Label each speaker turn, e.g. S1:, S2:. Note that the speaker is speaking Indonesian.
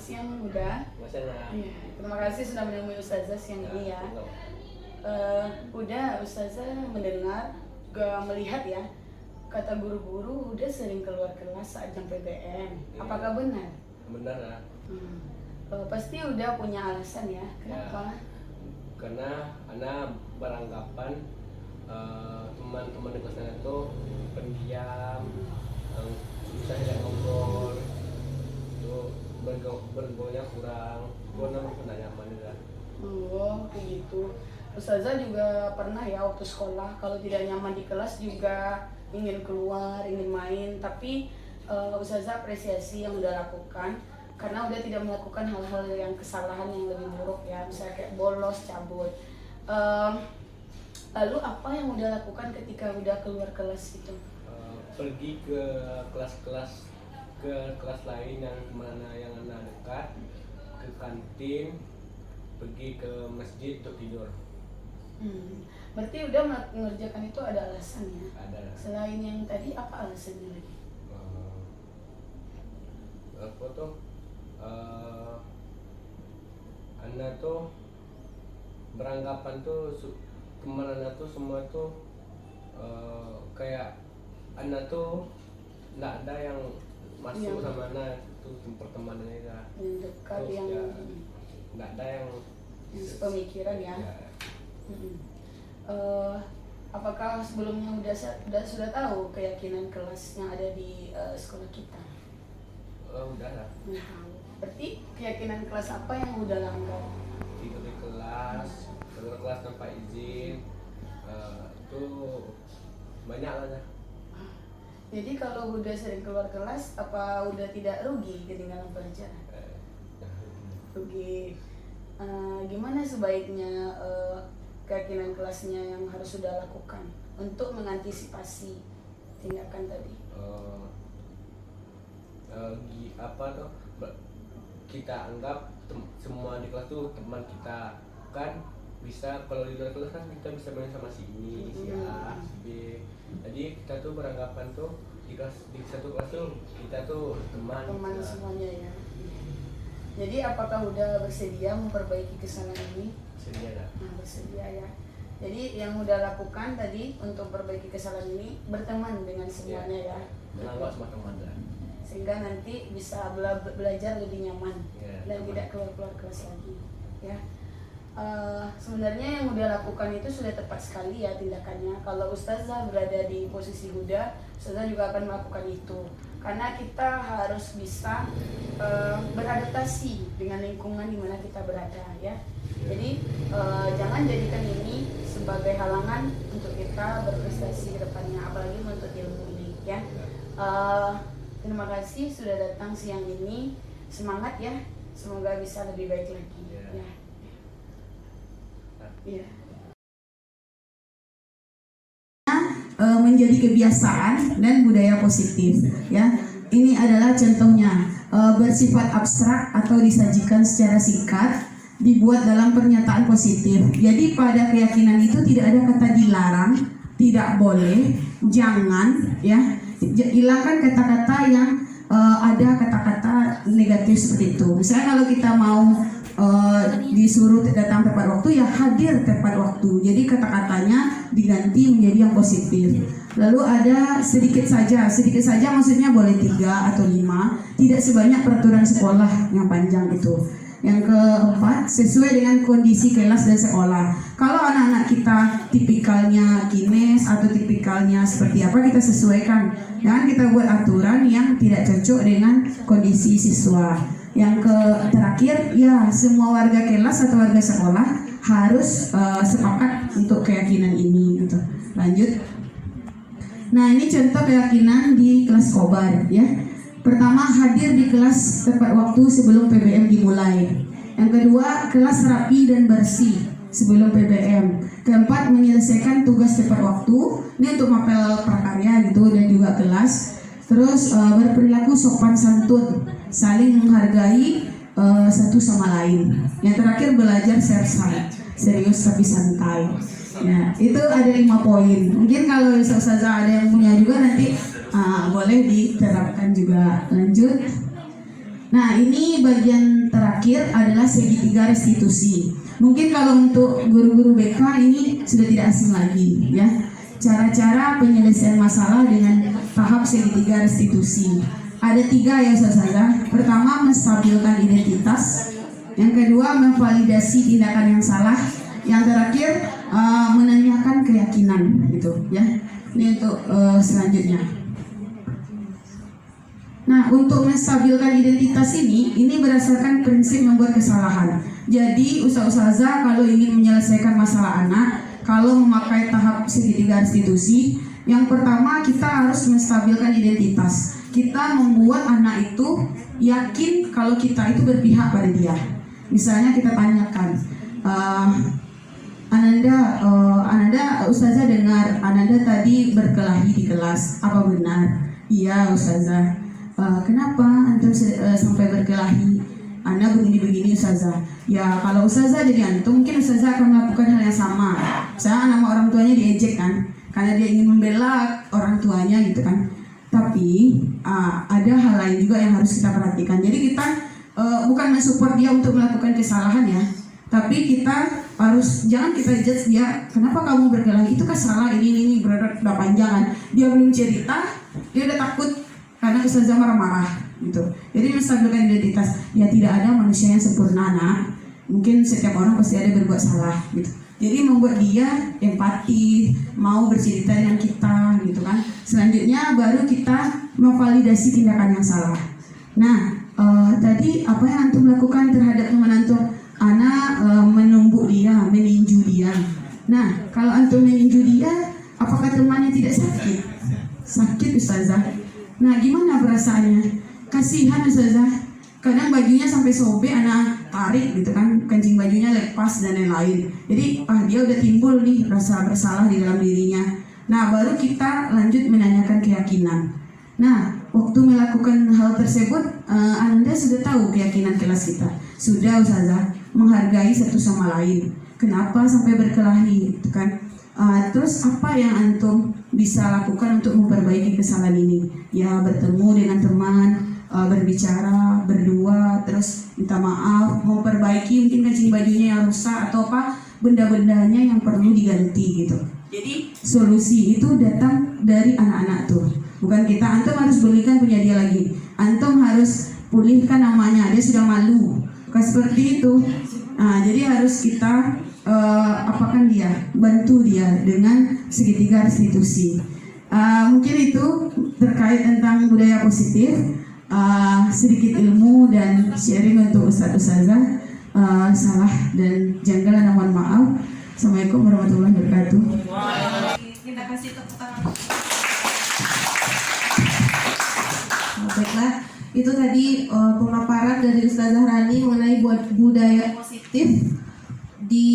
S1: siang Huda. Ya, terima kasih sudah menemui Ustazah siang ini ya. Huda, Ustazah mendengar juga melihat ya, kata guru-guru Huda sering keluar kelas saat jam PBM. Apakah benar?
S2: Benar ya.
S1: Pasti Huda punya alasan ya. Kenapa?
S2: Karena anak beranggapan teman-teman di kelasnya itu pendiam, susah tidak ngobrol, itu bergaulnya kurang, karena tidak nyaman ya.
S1: Oh, begitu. Ustazah juga pernah ya waktu sekolah kalau tidak nyaman di kelas juga ingin keluar, ingin main, tapi Ustazah apresiasi yang udah lakukan karena udah tidak melakukan hal-hal yang kesalahan yang lebih buruk ya, misalnya kayak bolos, cabut. Lalu apa yang udah lakukan ketika udah keluar kelas itu?
S2: Pergi ke kelas lain yang mana yang anak dekat, ke kantin, pergi ke masjid untuk tidur.
S1: Berarti udah mengerjakan itu ada alasannya.
S2: Ada.
S1: Selain yang tadi apa alasannya lagi?
S2: Apa tuh? Anak tuh beranggapan tuh teman anak tuh semua tuh kayak anak tuh nggak ada yang masuk sama anak tuh pertemanannya ya.
S1: Yang dekat
S2: terus
S1: yang
S2: ya, nggak ada yang
S1: pemikiran ya. Apakah sebelumnya sudah tahu keyakinan kelas yang ada di sekolah kita?
S2: Udah lah.
S1: Berarti keyakinan kelas apa yang udah langgar?
S2: Tidur di kelas, keluar kelas tanpa izin, itu banyak lah ya.
S1: Jadi kalau udah sering keluar kelas, apa udah tidak rugi ketinggalan pelajaran? Rugi. Gimana sebaiknya keyakinan kelasnya yang harus sudah lakukan untuk mengantisipasi tindakan tadi?
S2: Apa tuh? Kita anggap semua di kelas tuh teman kita, kan bisa kalau di luar kelas kan kita bisa main sama si ini, si A, si B. Jadi kita tuh beranggapan tuh di satu kelas tuh kita tuh teman
S1: semuanya ya. Jadi apakah udah bersedia memperbaiki kesalahan ini?
S2: Bersedia dah.
S1: Bersedia ya. Jadi yang udah lakukan tadi untuk perbaiki kesalahan ini berteman dengan semuanya ya.
S2: Menganggap semua teman dah.
S1: Sehingga nanti bisa belajar lebih nyaman dan tidak keluar kelas lagi ya. Sebenarnya yang udah lakukan itu sudah tepat sekali ya tindakannya. Kalau Ustazah berada di posisi Huda, Ustazah juga akan melakukan itu karena kita harus bisa beradaptasi dengan lingkungan di mana kita berada ya. Jadi jangan jadikan ini sebagai halangan untuk kita berprestasi ke depannya, apalagi menuntut ilmu ini ya. Terima kasih sudah datang siang ini. Semangat ya. Semoga bisa lebih baik lagi. Ya. Menjadi kebiasaan dan budaya positif ya. Ini adalah contohnya, bersifat abstrak atau disajikan secara singkat, dibuat dalam pernyataan positif. Jadi pada keyakinan itu tidak ada kata dilarang, tidak boleh, jangan ya. Hilangkan kata-kata yang ada kata-kata negatif seperti itu. Misalnya kalau kita mau disuruh datang tepat waktu, ya hadir tepat waktu. Jadi kata-katanya diganti menjadi yang positif. Lalu ada sedikit saja maksudnya boleh 3 atau 5, tidak sebanyak peraturan sekolah yang panjang itu. Yang keempat, sesuai dengan kondisi kelas dan sekolah. Kalau anak-anak kita tipikalnya kines atau tipikalnya seperti apa, kita sesuaikan. Jangan kita buat aturan yang tidak cocok dengan kondisi siswa. Yang terakhir, ya semua warga kelas atau warga sekolah harus sepakat untuk keyakinan ini gitu. Lanjut. Nah, ini contoh keyakinan di kelas Kobar ya. Pertama, hadir di kelas tepat waktu sebelum PBM dimulai. Yang kedua, kelas rapi dan bersih sebelum PBM. Keempat, menyelesaikan tugas tepat waktu. Ini untuk mapel prakarya gitu dan juga kelas. Terus berperilaku sopan santun, saling menghargai satu sama lain. Yang terakhir, belajar serius tapi santai. Nah, itu ada 5 poin. Mungkin kalau Ustazah ada yang punya juga nanti boleh diterapkan juga. Lanjut. Nah, ini bagian terakhir adalah segitiga restitusi. Mungkin kalau untuk guru-guru BK ini sudah tidak asing lagi, ya. Cara-cara penyelesaian masalah dengan tahap segitiga restitusi. Ada 3 ya Ustazah. Pertama, menstabilkan identitas. Yang kedua, memvalidasi tindakan yang salah. Yang terakhir, menanyakan keyakinan, gitu, ya. Ini untuk selanjutnya. Nah, untuk menstabilkan identitas ini berdasarkan prinsip membuat kesalahan. Jadi, ustazah kalau ingin menyelesaikan masalah anak, kalau memakai tahap segitiga restitusi, yang pertama kita harus menstabilkan identitas. Kita membuat anak itu yakin kalau kita itu berpihak pada dia. Misalnya kita tanyakan, Ananda, ustazah dengar Ananda tadi berkelahi di kelas, apa benar? Iya ustazah. Kenapa antum sampai berkelahi? Anda begini-begini ustazah. Ya kalau ustazah jadi antum, mungkin ustazah akan melakukan hal yang sama. Misalnya nama orang tuanya diejek kan, karena dia ingin membela orang tuanya gitu kan. Tapi ada hal lain juga yang harus kita perhatikan. Jadi kita bukan mensupport dia untuk melakukan kesalahan ya, tapi kita harus, jangan kita judge dia, kenapa kamu berkelahi, itu kan salah, ini udah panjangan. Dia belum cerita, dia udah takut karena ustazah marah-marah gitu. Jadi menstabilkan identitas. Ya tidak ada manusia yang sempurna nak. Mungkin setiap orang pasti ada berbuat salah gitu. Jadi membuat dia empati, mau bercerita dengan kita gitu kan. Selanjutnya baru kita memvalidasi tindakan yang salah. Nah, tadi apa yang antum lakukan terhadap teman antum? Anak menumbuk dia, meninju dia. Nah, kalau antum meninju dia, apakah temannya tidak sakit? Sakit ustazah. Nah, gimana perasaannya? Kasihan ustazah. Kadang bajunya sampai sobek, anak tarik gitu kan, kancing bajunya lepas dan lain-lain. Jadi dia udah timbul nih rasa bersalah di dalam dirinya. Nah, baru kita lanjut menanyakan keyakinan. Nah, waktu melakukan hal tersebut, Anda sudah tahu keyakinan kelas kita. Sudah ustazah, menghargai satu sama lain. Kenapa sampai berkelahi gitu kan? Terus apa yang antum bisa lakukan untuk memperbaiki kesalahan ini? Ya bertemu dengan teman, berbicara, berdua, terus minta maaf, memperbaiki mungkin kancing bajunya yang rusak atau apa benda-bendanya yang perlu diganti gitu. Jadi solusi itu datang dari anak-anak tuh, bukan kita. Antum harus belikan punya dia lagi. Antum harus pulihkan namanya, dia sudah malu. Bukan seperti itu. Nah, jadi harus kita apakan dia, bantu dia dengan segitiga restitusi. Mungkin itu terkait tentang budaya positif, sedikit ilmu dan sharing untuk ustaz-ustazah. Salah dan janggal mohon maaf. Assalamualaikum warahmatullahi wabarakatuh.
S3: Kita kasih tepuk tangan. Baiklah, itu tadi pemaparan dari Ustazah Rani mengenai budaya positif di